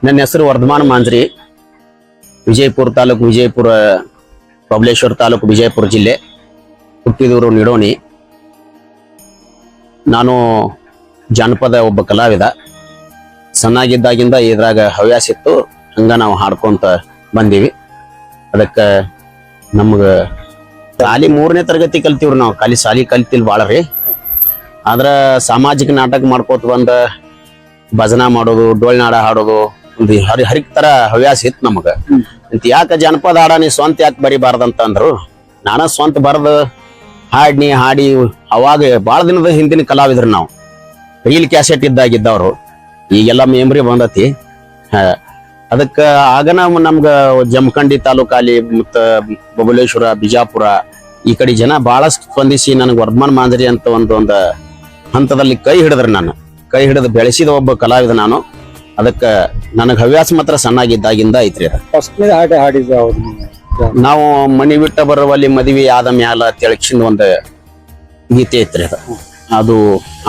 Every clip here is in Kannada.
ನನ್ನ ಹೆಸರು ವರ್ಧಮಾನ ಮಾಂಜ್ರಿ. ವಿಜಯಪುರ ತಾಲೂಕು, ವಿಜಯಪುರ ಬಬಲೇಶ್ವರ ತಾಲೂಕು, ವಿಜಯಪುರ ಜಿಲ್ಲೆ. ಹುಟ್ಟಿದೂರು ನಿಡೋಣಿ. ನಾನು ಜಾನಪದ ಒಬ್ಬ ಕಲಾವಿದ. ಸಣ್ಣಾಗಿದ್ದಾಗಿಂದ ಇದ್ರಾಗ ಹವ್ಯಾಸ ಇತ್ತು, ಹಂಗ ನಾವು ಹಾಡ್ಕೊಂತ ಬಂದೀವಿ. ಅದಕ್ಕೆ ನಮ್ಗ ಖಾಲಿ 3ನೇ ತರಗತಿ ಕಲ್ತೀವ್ರಿ ನಾವು. ಖಾಲಿ ಸಾಲಿ ಕಲ್ತಿಲ್ ಬಾಳ ರೀ. ಆದ್ರ ಸಾಮಾಜಿಕ ನಾಟಕ ಮಾಡ್ಕೋತ ಬಂದ ಭಜನಾ ಮಾಡೋದು, ಡೊಳ್ನಾಡ ಹಾಡೋದು ಒಂದು ಹರಿಕ್ ತರ ಹವ್ಯಾಸ ಇತ್ತು ನಮಗ. ಯಾಕ ಜನಪದ ಹಾಡ ನೀ ಸ್ವಂತ ಯಾಕೆ ಬರಿಬಾರ್ದಂತ ಅಂದ್ರು. ನಾನ ಸ್ವಂತ ಬರೆದು ಹಾಡಿ ಅವಾಗ ಬಾಳ ದಿನದ ಹಿಂದಿನ ಕಲಾವಿದ್ರು ನಾವು. ರೀಲ್ ಕ್ಯಾಸೆಟ್ ಇದ್ದಾಗಿದ್ದವ್ರು. ಈಗೆಲ್ಲ ಮೆಮ್ರಿ ಬಂದತಿ. ಅದಕ್ಕ ಆಗ ನಮ್ಗ ಜಮಖಂಡಿ ತಾಲೂಕಾಲಿ ಮತ್ತ ಬಬಲೇಶ್ವರ, ಬಿಜಾಪುರ ಈ ಕಡೆ ಜನ ಬಹಳ ಸ್ಪಂದಿಸಿ ನನಗೆ ವರ್ಧಮಾನ ಮಾಂಜ್ರಿ ಅಂತ ಒಂದು ಹಂತದಲ್ಲಿ ಕೈ ಹಿಡಿದ್ರು. ನಾನು ಕೈ ಹಿಡಿದು ಬೆಳೆಸಿದ ಒಬ್ಬ ಕಲಾವಿದ ನಾನು. ಅದಕ್ಕ ನನಗ್ ಹವ್ಯಾಸ ಮಾತ್ರ ಸಣ್ಣಾಗಿದ್ದಾಗಿಂದ ಐತ್ರಿ. ನಾವು ಮನಿ ಬಿಟ್ಟ ಬರುವಲ್ಲಿ ಮದುವೆ ಆದ ಮ್ಯಾಲ ತೆಳಕ್ಷಿಂದ ಒಂದು ಗೀತೆ ಐತ್ರಿ ಅದು.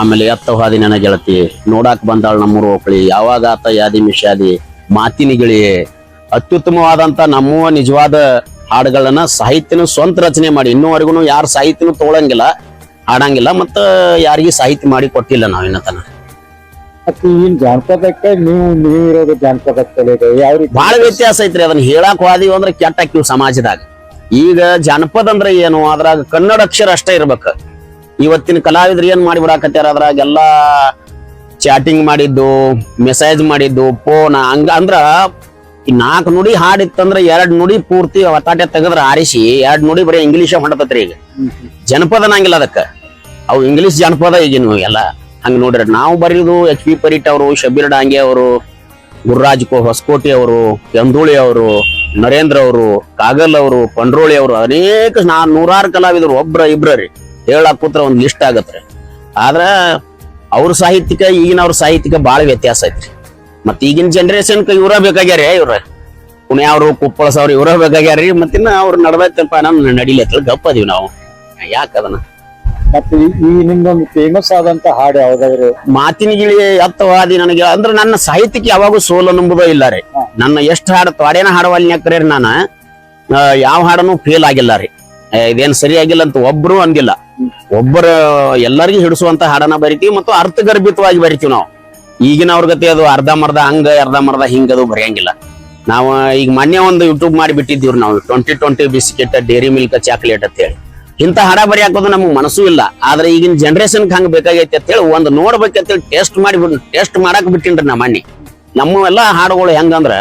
ಆಮೇಲೆ ಎತ್ತ ಹಾದಿ ನನ್ನ ಗೆಳತಿ, ನೋಡಾಕ್ ಬಂದಾಳ ನಮ್ಮೂರು ಒಕ್ಕಳಿ, ಯಾವಾಗ ಆತ ಯಾದಿ ಮಿಶಾದಿ, ಮಾತಿನಿಗಿಳಿ, ಅತ್ಯುತ್ತಮವಾದಂತ ನಮ್ಮ ನಿಜವಾದ ಹಾಡುಗಳನ್ನ ಸಾಹಿತ್ಯನ ಸ್ವಂತ ರಚನೆ ಮಾಡಿ ಇನ್ನೂವರೆಗೂ ಯಾರು ಸಾಹಿತ್ಯನೂ ತಗೊಳಂಗಿಲ್ಲ, ಹಾಡಂಗಿಲ್ಲ, ಮತ್ತ ಯಾರಿಗೂ ಸಾಹಿತ್ಯ ಮಾಡಿ ಕೊಟ್ಟಿಲ್ಲ ನಾವ್ ಇನ್ನತನ. ಜಾನಪದಕ್ಕೆ ನೀವು ಇರೋದು ಜಾನಪದ ಬಹಳ ವ್ಯತ್ಯಾಸ ಐತ್ರಿ. ಅದನ್ನ ಹೇಳಾಕ್ ಹೋದಿವಿ ಅಂದ್ರೆ ಕೆಟ್ಟಾಕಿವ್ ಸಮಾಜದಾಗ. ಈಗ ಜಾನಪದ ಅಂದ್ರೆ ಏನು, ಅದ್ರಾಗ ಕನ್ನಡ ಅಕ್ಷರ ಅಷ್ಟೇ ಇರ್ಬೇಕು. ಇವತ್ತಿನ ಕಲಾವಿದ್ರು ಏನ್ ಮಾಡಿ ಬಿಡಾಕತ್ಯಾರ, ಅದ್ರಾಗೆಲ್ಲಾ ಚಾಟಿಂಗ್ ಮಾಡಿದ್ದು, ಮೆಸೇಜ್ ಮಾಡಿದ್ದು, ಫೋನ್ ಹಂಗ. ಅಂದ್ರ 4 ನುಡಿ ಹಾಡಿತ್ತಂದ್ರ 2 ನುಡಿ ಪೂರ್ತಿ ಒತ್ತಾಟೆ ತೆಗದ್ರ ಆರಿಸಿ 2 ನುಡಿ ಬರೀ ಇಂಗ್ಲೀಷ್ ಹೊಂಡತತ್ರಿ. ಈಗ ಜನಪದ ನಂಗಿಲ್ಲ ಅದಕ್ಕ. ಅವು ಇಂಗ್ಲೀಷ್ ಜನಪದ ಈಗಿನ ಎಲ್ಲ ಹಂಗ ನೋಡ್ರಿ. ನಾವು ಬರೀದು HP ಪರೀಟ್ ಅವರು, ಶಬೀರ್ ಡಾಂಗೆ ಅವರು, ಗುರುರಾಜ್ ಹೊಸಕೋಟೆ ಅವರು, ಚಂದೂಳಿ ಅವರು, ನರೇಂದ್ರ ಅವರು, ಕಾಗಲ್ ಅವರು, ಪಂಡ್ರೋಳಿ ಅವರು, ಅನೇಕ 100 ಕಲಾವಿದರು ಒಬ್ರ ಇಬ್ರಿ ಹೇಳಕ್ ಕೂತ್ರ ಒಂದ್ ಲಿಸ್ಟ್ ಆಗತ್ರಿ. ಆದ್ರ ಅವ್ರ ಸಾಹಿತ್ಯಕ ಈಗಿನವ್ರ ಸಾಹಿತ್ಯಕ ಬಾಳ ವ್ಯತ್ಯಾಸ ಐತ್ರಿ. ಮತ್ ಈಗಿನ ಜನರೇಷನ್ ಇವ್ರ ಬೇಕಾಗ್ಯಾರ, ಇವ್ರ ಪುಣ್ಯಾವ್ರು, ಕುಪ್ಪಳಸವ್ರು ಇವ್ರ ಬೇಕಾಗ್ಯಾರಿ. ಮತ್ತಿನ್ನ ಅವ್ರ ನಡ್ದೈತಪ್ಪ ನಮ್ ನಡಿಲತ್ತ ಗಪ್ಪ ಅದೀವಿ ನಾವು. ಯಾಕದನ್ನ ಮತ್ತೆ ಈ ನಿಮ್ದೊಂದು ಫೇಮಸ್ ಆದಂತ ಹಾಡು ಯಾವ್ದಾದ್ರು? ಮಾತಿನಿಗಿಳಿ ಎತ್ತವಾದಿ ನನಗೆ ಅಂದ್ರೆ ನನ್ನ ಸಾಹಿತ್ಯಕ್ಕೆ ಯಾವಾಗೂ ಸೋಲು ನಂಬುದೋ ಇಲ್ಲ ರೀ. ನನ್ನ ಎಷ್ಟು ಹಾಡು ತ್ವಾಡೇನ ಹಾಡವಲ್ಲಿ ಕರೀರಿ, ನಾನು ಯಾವ ಹಾಡನು ಫೇಲ್ ಆಗಿಲ್ಲ ರೀ. ಇದೇನ್ ಸರಿಯಾಗಿಲ್ಲ ಅಂತ ಒಬ್ರು ಅಂದಿಲ್ಲ. ಒಬ್ಬರ ಎಲ್ಲರಿಗೂ ಹಿಡಿಸುವಂತ ಹಾಡನ ಬರಿತೀವಿ ಮತ್ತು ಅರ್ಥಗರ್ಭಿತವಾಗಿ ಬರಿತೀವಿ ನಾವು. ಈಗಿನ ಅವ್ರ ಗತಿ ಅದು ಅರ್ಧಂಬರ್ಧ ಹಂಗ ಅರ್ಧಂಬರ್ಧ ಹಿಂಗದು ಬರೆಯಂಗಿಲ್ಲ ನಾವು. ಈಗ ಮೊನ್ನೆ ಒಂದು ಯೂಟ್ಯೂಬ್ ಮಾಡಿ ಬಿಟ್ಟಿದ್ದೀವ್ರಿ ನಾವು, 2020 ಬಿಸ್ಕೆಟ್, ಡೇರಿ ಮಿಲ್ಕ್, ಚಾಕ್ಲೇಟ್ ಅಂತ ಹೇಳಿ. ಇಂತ ಹಾಡ ಬರಿ ಹಾಕೋದು ನಮಗ್ ಮನಸ್ಸು ಇಲ್ಲ. ಆದ್ರೆ ಈಗಿನ ಜನರೇಷನ್ ಹಂಗ ಬೇಕಾಗೈತಿ ಅಂತ ಹೇಳಿ ಒಂದು ನೋಡ್ಬೇಕಂತೇಳಿ ಟೆಸ್ಟ್ ಮಾಡಕ್ ಬಿಟ್ಟಿನ್ರಿ ನಾ ಮೊನ್ನೆ. ನಮ್ಮವೆಲ್ಲ ಹಾಡುಗಳು ಹೆಂಗಂದ್ರ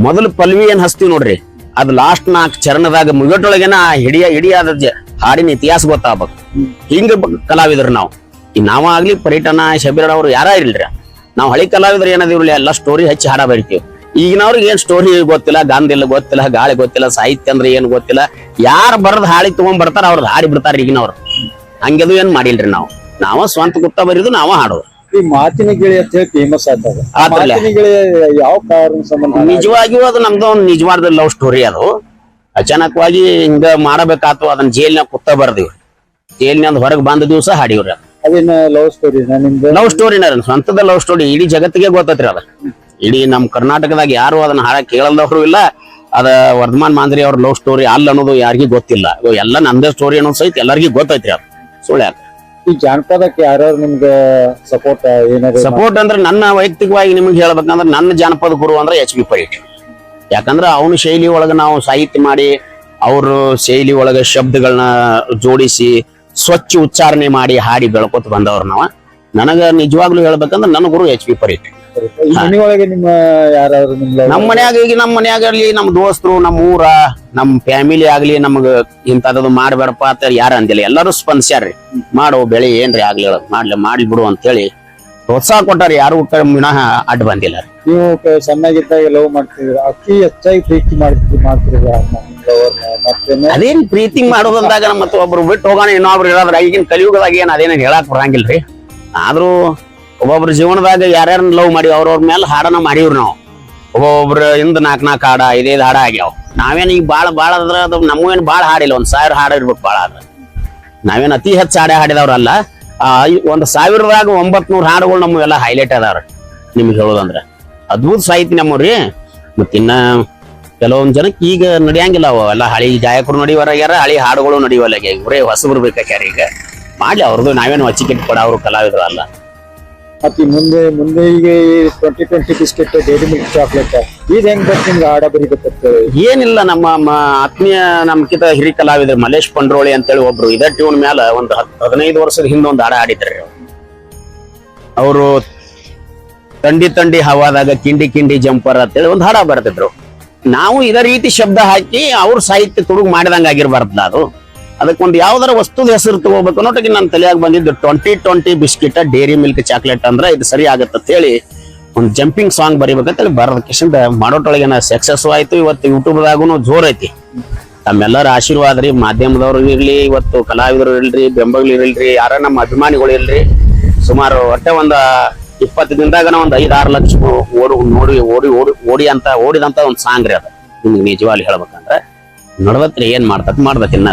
ಮೊದಲು ಪಲ್ವಿ ಏನ್ ಹಚ್ತೀವಿ ನೋಡ್ರಿ, ಅದ್ ಲಾಸ್ಟ್ 4 ಚರಣದಾಗ ಮುಗಟೊಳಗೇನ ಹಿಡಿಯಾದ ಹಾಡಿನ ಇತಿಹಾಸ ಗೊತ್ತಾಗ್ಬೇಕು. ಹಿಂಗ ಕಲಾವಿದ್ರು ನಾವು. ಈಗ ನಾವಾಗ್ಲಿ ಪರ್ಯಟನ, ಶಬೀರ್ ಅವರು ಯಾರ ಇರ್ಲ್ರಿ. ನಾವು ಹಳಿ ಕಲಾವಿದ್ರು ಏನದಿವ್ರಲ್ಲ, ಎಲ್ಲ ಸ್ಟೋರಿ ಹಚ್ಚಿ ಹಾಡ ಬರಿತೀವಿ. ಈಗಿನವ್ರಿಗೆ ಏನ್ ಸ್ಟೋರಿ ಗೊತ್ತಿಲ್ಲ, ಗಾಂಧಿಲ್ಲ ಗೊತ್ತಿಲ್ಲ, ಗಾಳಿ ಗೊತ್ತಿಲ್ಲ, ಸಾಹಿತ್ಯ ಅಂದ್ರೆ ಏನ್ ಗೊತ್ತಿಲ್ಲ. ಯಾರು ಬರದ್ ಹಾಡಿ ತಗೊಂಡ್ ಬರ್ತಾರ ಅವ್ರದ್ದು ಹಾಡಿ ಬಿಡ್ತಾರ ಈಗಿನವ್ರು. ಹಂಗೆದು ಏನ್ ಮಾಡಿಲ್ರಿ ನಾವು. ನಾವ ಸ್ವಂತ ಗುತ್ತ ಬರೀದು ನಾವ ಹಾಡೋದು. ಈ ಮಾತಿನಿಗಿಳಿ ಅಂತ ಹೇಳಿ ಫೇಮಸ್ ಆಗ್ತದ. ಯಾವ ಕಾರಣ ಸಂಬಂಧ? ನಿಜವಾಗಿಯೂ ಅದು ನಮ್ದು ಒಂದು ನಿಜವಾದ ಲವ್ ಸ್ಟೋರಿ. ಅದು ಅಚಾನಕವಾಗಿ ಹಿಂಗ ಮಾಡಬೇಕಾತು. ಅದನ್ನ ಜೈಲ್ನಾಗ ಕುತ್ತ ಬರ್ದಿವ್ರಿ. ಜೈಲ್ನಾಗ ಹೊರಗೆ ಬಂದ ದಿವಸ ಹಾಡಿವ್ರಿ. ಅದೇನ ಲವ್ ಸ್ಟೋರಿ? ಲವ್ ಸ್ಟೋರಿನ ಸ್ವಂತದ ಲವ್ ಸ್ಟೋರಿ. ಇಡೀ ಜಗತ್ತಿಗೆ ಗೊತ್ತೈತ್ರಿ ಅದ. ಇಡೀ ನಮ್ ಕರ್ನಾಟಕದಾಗ ಯಾರು ಅದನ್ನ ಹಾಡ ಕೇಳದವ್ರು ಇಲ್ಲ. ಅದ ವರ್ಧಮಾನ ಮಾಂಜ್ರಿ ಅವ್ರ ಲವ್ ಸ್ಟೋರಿ ಅಲ್ಲ ಅನ್ನೋದು ಯಾರಿಗೂ ಗೊತ್ತಿಲ್ಲ. ಎಲ್ಲ ನಂದೇ ಸ್ಟೋರಿ ಅನ್ನೋದು ಸಹಿತ ಎಲ್ಲರಿಗೂ ಗೊತ್ತೈತ್ರಿ. ಅದು ಸುಳ್ಳು ಯಾಕೆ? ಈ ಜಾನಪದಕ್ಕೆ ಯಾರ್ಯಾರು ನಿಮ್ಗೆ ಸಪೋರ್ಟ್ ಏನಾದ್ರು? ಸಪೋರ್ಟ್ ಅಂದ್ರೆ ನನ್ನ ವೈಯಕ್ತಿಕವಾಗಿ ನಿಮ್ಗೆ ಹೇಳ್ಬೇಕಂದ್ರೆ ನನ್ನ ಜಾನಪದ ಗುರು ಅಂದ್ರೆ HP ಪರೀಟ್. ಯಾಕಂದ್ರ ಅವನ ಶೈಲಿ ಒಳಗ ನಾವು ಸಾಹಿತ್ಯ ಮಾಡಿ ಅವ್ರ ಶೈಲಿ ಒಳಗ ಶಬ್ದಗಳನ್ನ ಜೋಡಿಸಿ ಸ್ವಚ್ಛ ಉಚ್ಚಾರಣೆ ಮಾಡಿ ಹಾಡಿ ಬೆಳ್ಕೊತ ಬಂದವ್ರು ನಾವ. ನನಗ ನಿಜವಾಗ್ಲೂ ಹೇಳ್ಬೇಕಂದ್ರೆ ನನ್ನ ಗುರು HP ಪರೀಟ್. ಮನೆಯೊಳಗೆ ನಿಮ್ಮ ಯಾರಾದ್ರು ನಮ್ಮ ಮನ್ಯಾಗ ಈಗ ನಮ್ಮ ಮನ್ಯಾಗ ಆಗ್ಲಿ, ನಮ್ಮ ದೋಸ್ತರು, ನಮ್ಮ ಊರ, ನಮ್ಮ ಫ್ಯಾಮಿಲಿ ಆಗ್ಲಿ ನಮಗ ಇಂಥದ್ದು ಮಾಡ್ಬೇಡಪ್ಪ ಅಂತ ಯಾರು ಅಂದಿಲ್ಲ. ಎಲ್ಲರೂ ಸ್ಪಂದಿಸ್ಯಾರ್ರಿ. ಮಾಡೋ ಬೆಳೆ ಏನ್ರಿ ಆಗ್ಲಿ ಮಾಡ್ಲಿ ಬಿಡು ಅಂತ ಹೇಳಿ ಪ್ರೋತ್ಸಾಹ ಕೊಟ್ಟಾರ. ಯಾರು ವಿನಃ ಅಡ್ಡ ಬಂದಿಲ್ಲ. ನೀವು ಸಣ್ಣಾಗಿದ್ದಾಗ ಲವ್ ಮಾಡ್ತಿದ್ರ, ಅತಿ ಹೆಚ್ಚಾಗಿ ಪ್ರೀತಿ ಮಾಡ್ತಿದ್ರ? ಅದೇನ್ ಪ್ರೀತಿ ಮಾಡೋದಂದಾಗ ಮತ್ತೆ ಒಬ್ರು ಬಿಟ್ಟು ಹೋಗೋಣ ಇನ್ನೊಬ್ರು ಹೇಳಾದ್ರ ಈಗಿನ ಕಲಿಯುಗದಾಗ ಏನ್ ಅದೇನ ಹೇಳಾಕ್ ಬರಂಗಿಲ್ರಿ. ಆದ್ರೂ ಒಬ್ಬೊಬ್ರ ಜೀವನದಾಗ ಯಾರ್ಯಾರನ್ನ ಲವ್ ಮಾಡಿ ಅವ್ರವ್ರ ಮೇಲೆ ಹಾಡನ ಮಾಡಿವ್ರಿ ನಾವು. ಒಬ್ಬೊಬ್ರ ಇಂದ 4 ಹಾಡ 5 ಹಾಡ ಆಗ್ಯಾವ. ನಾವೇನ್ ಈಗ ಬಾಳ ಅದ್ರ ಅದು ನಮ್ಗೇನ್ ಬಾಳ ಹಾಡಿಲ್ಲ. 1000 ಹಾಡ ಇರ್ಬೇಕು ಬಾಳ. ಆದ್ರ ನಾವೇನ್ ಅತಿ ಹೆಚ್ಚು ಹಾಡೇ ಹಾಡಿದವ್ರಲ್ಲ. 1000ದಾಗ 900 ಹಾಡುಗಳು ನಮ್ಮೆಲ್ಲ ಹೈಲೈಟ್ ಅದಾವ್ರಿ. ನಿಮ್ಗೆ ಹೇಳೋದಂದ್ರ ಅದ್ಭುತ ಸಾಹಿತ್ಯ ನಮ್ಮವ್ರಿ. ಮತ್ತಿನ್ನ ಕೆಲವೊಂದ್ ಜನಕ್ಕೆ ಈಗ ನಡೆಯಂಗಿಲ್ಲ ಅವ ಎಲ್ಲ ಹಳಿ ಗಾಯಕರು ನಡಿವರಾಗ್ಯಾರ, ಹಳಿ ಹಾಡುಗಳು ನಡಿವಲ್ಲ. ಇವರೇ ಹೊಸಬ್ರು ಬೇಕಾಗ್ಯಾರ ಈಗ ಮಾಡ್ಲಿ ಅವ್ರದ್ದು. ನಾವೇನು ಅಚ್ಚಿಕೆಟ್ ಕೊಡ ಅವ್ರು ಕಲಾವಿದ್ರು ಅಲ್ಲ. ಮತ್ತೆ ಮುಂದೆ ಈಗ 2020 ಬಿಸ್ಕೆಟ್, ಡೈರಿ ಮಿಲ್ಕ್ ಚಾಕ್ಲೇಟ್ ಇದು ಹೆಂಗ್ ಬರ್ತ ನಿಮ್ಗೆ ಹಾಡ ಬರೀಬೇಕು? ಏನಿಲ್ಲ, ನಮ್ಮ ಆತ್ಮೀಯ ನಮ್ಕಿಂತ ಹಿರಿ ಕಲಾವಿದ್ರು ಮಲೇಶ್ ಪಂಡ್ರೋಳಿ ಅಂತೇಳಿ ಒಬ್ರು ಇದೇ ಟ್ಯೂನ್ ಮ್ಯಾಲ ಒಂದು 15 ವರ್ಷದ ಹಿಂದೆ ಒಂದು ಹಾಡ ಹಾಡಿದ್ರಿ. ಅವರು ತಂಡಿ ಹವಾದಾಗ ಕಿಂಡಿ ಕಿಂಡಿ ಜಂಪರ್ ಅಂತೇಳಿ ಒಂದು ಹಾಡ ಬರ್ತಿದ್ರು. ನಾವು ಇದೇ ರೀತಿ ಶಬ್ದ ಹಾಕಿ ಅವ್ರ ಸಾಹಿತ್ಯ ತುಡುಗು ಮಾಡಿದಂಗ ಆಗಿರ್ಬಾರ್ದಲ್ಲ ಅದು. ಅದಕ್ಕೊಂದು ಯಾವ್ದಾರ ವಸ್ತುದ ಹೆಸರು ತಗೋಬೇಕು ಅನ್ನೋಟಿಗೆ ನನ್ನ ತಲೆಯಾಗ ಬಂದಿದ್ದು 2020 ಬಿಸ್ಕಿಟ್, ಡೈರಿ ಮಿಲ್ಕ್ ಚಾಕ್ಲೇಟ್ ಅಂದ್ರೆ ಇದು ಸರಿ ಆಗತ್ತ ಅಂತ ಹೇಳಿ ಒಂದು ಜಂಪಿಂಗ್ ಸಾಂಗ್ ಬರಿಬೇಕಂತೇಳಿ ಬರದ ಕಿಶನ್ ಮಾಡೋಟೊಳಗೆ ಸಕ್ಸಸ್ ಆಯ್ತು. ಇವತ್ತು ಯೂಟ್ಯೂಬ್ದಾಗೂ ಜೋರ್ ಐತಿ. ತಮ್ಮೆಲ್ಲರ ಆಶೀರ್ವಾದ ರೀ, ಮಾಧ್ಯಮದವ್ರು ಇರ್ಲಿ, ಇವತ್ತು ಕಲಾವಿದರು ಇರ್ಲಿ, ಬೆಂಬಲಿಗರು ಇರ್ಲಿ, ಯಾರ ನಮ್ಮ ಅಭಿಮಾನಿಗಳು ಇರ್ಲಿ. ಸುಮಾರು ಒಟ್ಟೆ ಒಂದು 20 ದಿನದಾಗ ಒಂದು 5-6 ಲಕ್ಷ ಓಡಿದಂತ ಒಂದು ಸಾಂಗ್ ರೀ ಅದು. ನಿಮ್ಗೆ ನಿಜವಾಗ್ಲಿ ಹೇಳ್ಬೇಕಂದ್ರೆ ನಡ್ದತ್ರಿ, ಏನ್ ಮಾಡ್ದತ್ ಇನ್ನ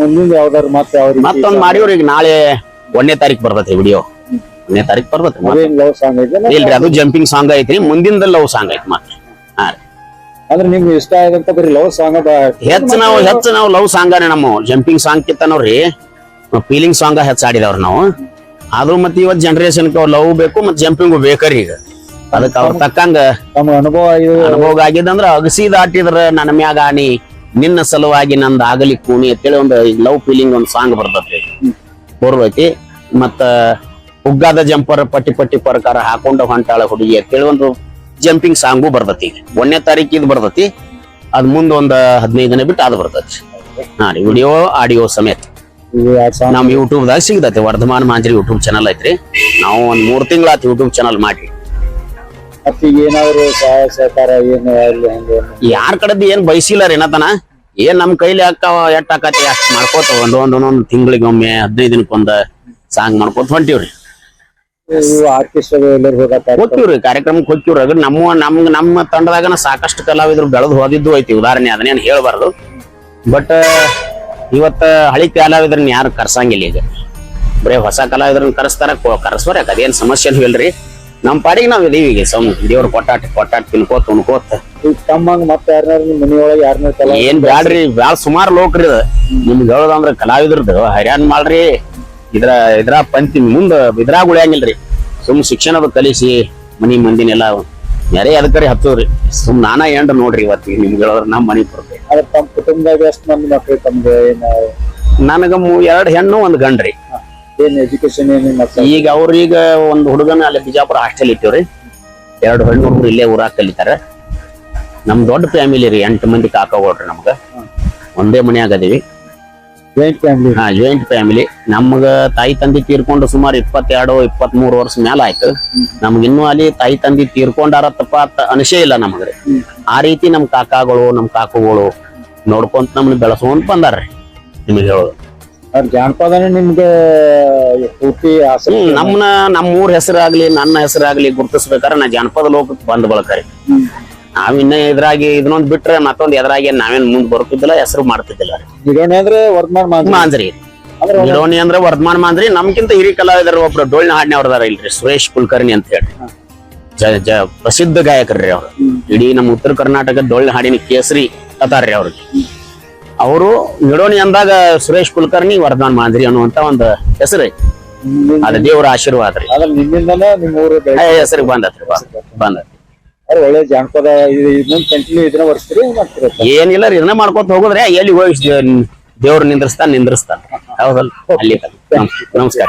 ಮುಂದಿನ ಯಾವ್ದಾರು ಮತ್ತೊಂದ್ ಮಾಡಿವ್ರಿ. ಈಗ ನಾಳೆ 1ನೇ ತಾರೀಕು ಬರ್ತೈತ್ರಿ ವಿಡಿಯೋ. 1ನೇ ತಾರೀಕು ಬರ್ತೈತ್ರಿ. ಲವ್ ಸಾಂಗ್ ಐತೆ ಇಲ್ರಿ, ಅದು ಜಂಪಿಂಗ್ ಸಾಂಗ್ ಐತ್ರಿ. ಮುಂದಿನ ಲವ್ ಸಾಂಗ್ ಐತಿ ಮತ್ತೆ. ಹಾ ರೀ, ಅಂದ್ರೆ ನಿಮ್ಗೆ ಇಷ್ಟ ಆಗಂತ ಬರೀ ಲವ್ ಸಾಂಗ್ ಹೆಚ್ಚು ನಾವು ಲವ್ ಸಾಂಗಾನೆ. ನಮ್ಮ ಜಂಪಿಂಗ್ ಸಾಂಗ್ ಕಿತ್ತ ನೋಡ್ರಿ ಫೀಲಿಂಗ್ ಸಾಂಗ್ ಹೆಚ್ಚು ಆಡಿದವ್ರು ನಾವು. ಆದ್ರೂ ಮತ್ತೆ ಇವತ್ ಜನರೇಷನ್ ಲವ್ ಬೇಕು ಮತ್ತೆ ಜಂಪಿಂಗ್ ಬೇಕ್ರಿ. ಈಗ ಅದಕ್ಕೆ ಅವ್ರ ತಕ್ಕಂಗ ನಮ್ಮ ಅನುಭವ ಆಗಿದಂದ್ರ ಅಗಸಿ ದಾಟಿದ್ರ ನನ್ನ ಮ್ಯಾಗ ಆಣಿ, ನಿನ್ನ ಸಲುವಾಗಿ ನಂದು ಆಗಲಿ ಕೂಣಿ ಅಂತೇಳಿ ಒಂದು ಲವ್ ಫೀಲಿಂಗ್ ಒಂದು ಸಾಂಗ್ ಬರ್ತೈತಿ ಬರ್ತೈತಿ. ಮತ್ತ ಹುಗ್ಗಾದ ಜಂಪರ್ ಪಟ್ಟಿ ಪ್ರಕಾರ ಹಾಕೊಂಡ ಹೊಂಟಾಳ ಹುಡುಗಿ ಅಂತೇಳಿ ಒಂದು ಜಂಪಿಂಗ್ ಸಾಂಗು ಬರ್ತೈತಿ. 1ನೇ ತಾರೀಕು ಇದು ಬರ್ತೈತಿ. ಅದ್ ಮುಂದ ಒಂದ್ 15 ದಿನ ಬಿಟ್ಟು ಅದು ಬರ್ತೈತಿ. ಹಾ ರೀ, ವಿಡಿಯೋ ಆಡಿಯೋ ಸಮೇತ ನಮ್ ಯೂಟ್ಯೂಬ್ದಾಗ ಸಿಗ್ತೈತಿ. ವರ್ಧಮಾನ್ ಮಾಂಜ್ರಿ ಯೂಟ್ಯೂಬ್ ಚಾನಲ್ ಐತ್ರಿ. ನಾವು ಒಂದ್ 3 ತಿಂಗಳಾತ್ ಯೂಟ್ಯೂಬ್ ಚಾನಲ್ ಮಾಡಿ. ಏನಾದ್ರು ಸಹಾಯ ಸಹಕಾರ ಏನು ಯಾರ ಕಡೆದ್ ಏನ್ ಬಯಸಿಲ್ಲ ರೀ ಏನತನ. ಏನ್ ನಮ್ ಕೈಲಿ ಎಷ್ಟ್ ಆಕತಿ ಅಷ್ಟ್ ಮಾಡ್ಕೋತ ಒಂದೊಂದ್ ತಿಂಗಳಿಗೆ ಒಮ್ಮೆ 15 ದಿನಕ್ಕೊಂದ ಸಾಂಗ್ ಮಾಡ್ಕೋತ ಹೊಂಟಿವ್ರಿ. ಹೋಗ್ತಿವ್ರಿ, ಕಾರ್ಯಕ್ರಮಕ್ಕೆ ಹೋಗ್ತಿವ್ರಿ. ಅದ್ರ ನಮ್ಮ ತಂಡದಾಗನ ಸಾಕಷ್ಟು ಕಲಾವಿದ್ರು ಬೆಳೆದು ಹೋದಿದ್ದು ಐತಿ. ಉದಾಹರಣೆ ಅದನ್ನೇನ್ ಹೇಳ್ಬಾರ್ದು. ಬಟ್ ಇವತ್ತ ಹಳಿ ಕಲಾವಿದ್ರನ್ನ ಯಾರು ಕರ್ಸಂಗಿಲ್ಲ. ಈಗ ಬರೇ ಹೊಸ ಕಲಾವಿದ್ರನ್ನ ಕರೆಸ್ಬಾರ. ಅದೇನ್ ಸಮಸ್ಯೆನೂ ಇಲ್ರಿ. ನಮ್ ಪಾಡಿಗೆ ನಾವ್ ಇದೀವಿ. ಈಗ ದೇವ್ರ ಕೊಟ್ಟಾಟ ತಿನ್ಕೋತ ಉಣ್ಕೋತ ತಮ್ಮಂಗ ಮತ್ತೆ ಮನಿಯೊಳಗೆ ಏನ್ ಬ್ಯಾಡ್ರಿ. ಬ್ಯಾಳ ಸುಮಾರು ಲೋಕ್ರಿ ಅದ. ನಿಮ್ಗೆ ಹೇಳೋದಂದ್ರ ಕಲಾವಿದ್ರದ್ದು ಹರ್ಯಾನ್ ಮಾಡ್ರಿ. ಇದ್ರ ಪಂಕ್ತಿ ಮುಂದ ಇದ್ರಾಗ ಉಳಿಯಂಗಿಲ್ರಿ. ಸುಮ್ ಶಿಕ್ಷಣದ ಕಲಿಸಿ ಮನಿ ಮಂದಿನೆಲ್ಲ ನೆರೆ ಅದಕ್ಕರಿ ಹತ್ತದ್ರಿ. ಸುಮ್ ನಾನಾ ಎಂಡ್ ನೋಡ್ರಿ. ಇವತ್ತಿಗೆ ನಿಮ್ಗೆ ಹೇಳೋದ್ರ ನಮ್ ಮನಿ ಬರ್ತೇವೆ. ತಮ್ಮ ಕುಟುಂಬದಾಗ ಎಷ್ಟು ಮಂದಿ ಮಕ್ಳು ತಮ್ಗೆ? ನನಗ 2 ಹೆಣ್ಣು 1 ಗಂಡ್ರಿ. ಏನ್ ಎಜುಕೇಶನ್ ಈಗ ಅವ್ರೀಗ ಒಂದ್ ಹುಡುಗನ ಅಲ್ಲಿ ಬಿಜಾಪುರ ಹಾಸ್ಟೆಲ್ ಇಟ್ಟಿವ್ರಿ. 2 ಹೆಣ್ಣು ಹುಡುಗರು ಇಲ್ಲೇ ಊರಾಗ ಕಲಿತಾರ. ನಮ್ ದೊಡ್ಡ ಫ್ಯಾಮಿಲಿ ರೀ. 8 ಮಂದಿ ಕಾಕಗೋಳ್ರಿ. ನಮ್ಗ ಒಂದೇ ಮನ್ಯಾಗ ಅದೀವಿ. Joint family. ನಮ್ಗ ತಾಯಿ ತಂದಿ ತೀರ್ಕೊಂಡು ಸುಮಾರು 22-23 ವರ್ಷ ಮ್ಯಾಲ ಆಯ್ತು. ನಮ್ಗ ಇನ್ನೂ ಅಲ್ಲಿ ತಾಯಿ ತಂದಿ ತೀರ್ಕೊಂಡಾರತ್ತಪ್ಪ ಅಂತ ಅನಿಸೇ ಇಲ್ಲ ನಮಗ್ರಿ. ಆ ರೀತಿ ನಮ್ ಕಾಕಾಗಳು ನಮ್ ಕಾಕುಗಳು ನೋಡ್ಕೊಂತ ನಮ್ನ ಬೆಳೆಸುವಂತ ಬಂದಾರ್ರಿ. ನಿಮಗೆ ಹೇಳೋದು ಜಾನಪದನೇ ನಿಮ್ಗೆ ಪೂರ್ತಿ ನಮ್ಮೂರ್ ಹೆಸರಾಗ್ಲಿ ನನ್ನ ಹೆಸರಾಗ್ಲಿ ಗುರ್ತಿಸ್ಬೇಕಾದ್ರೆ ನಾ ಜಾನಪದ ಲೋಕಕ್ಕೆ ಬಂದ್ ಬಳಕರಿ. ನಾವಿನ್ನ ಇದ್ರಾಗಿ ಇದನ್ನೊಂದ್ ಬಿಟ್ರೆ ಮತ್ತೊಂದ್ ಎದ್ರಾಗಿ ನಾವೇನ್ ಮುಂದ್ ಬರ್ತಿದ್ದಿಲ್ಲ, ಹೆಸರು ಮಾಡ್ತಿದ್ದಿಲ್ಲ. ಅಂದ್ರೆ ವರ್ಧಮಾನ್ ಮಾಂಜ್ರಿ. ಗಿಡೋಣಿ ಅಂದ್ರೆ ವರ್ಧಮಾನ್ ಮಾಂಜ್ರಿ. ನಮ್ಗಿಂತ ಹಿರಿ ಕಲಾವಿದರು ಒಬ್ರು ಡೊಳ್ಳಿನ ಹಾಡ್ನೆ ಅವ್ರದಾರ ಇಲ್ರಿ, ಸುರೇಶ್ ಕುಲಕರ್ಣಿ ಅಂತ ಹೇಳಿ. ಪ್ರಸಿದ್ಧ ಗಾಯಕರ್ರಿ ಅವ್ರು. ಇಡೀ ನಮ್ಮ ಉತ್ತರ ಕರ್ನಾಟಕ ಡೊಳ್ಳಿನ ಹಾಡಿನ ಕೇಸರಿ ಅತಾರ್ರಿ ಅವ್ರಿಗೆ. ಅವರು ಗಿಡೋಣಿ ಅಂದಾಗ ಸುರೇಶ್ ಕುಲಕರ್ಣಿ, ವರ್ಧಮಾನ್ ಮಾಂಜ್ರಿ ಅನ್ನುವಂತ ಒಂದು ಹೆಸರು. ಅದ ದೇವರ ಆಶೀರ್ವಾದ ರೀ. ನಿಮ್ಮಿಂದನೇ ನಿಮ್ಮ ಊರು ಹೆಸರಿಗೆ ಬಂದತ್ರಿ. ಒಳ್ಳೆ ಜಾನಪದ ಕಂಟಿನ್ಯೂ ಇದನ್ನ ವರ್ಷರಿ ಏನಿಲ್ಲ ರೀ. ಇದನ್ನ ಮಾಡ್ಕೊತ ಹೋಗುದ್ರೆ ಎಲ್ಲಿ ಹೋಗಿ ದೇವ್ರು ನಿಂದ್ರಸ್ತಾನ. ಹೌದಲ್ಲ. ಅಲ್ಲಿ ನಮಸ್ಕಾರ.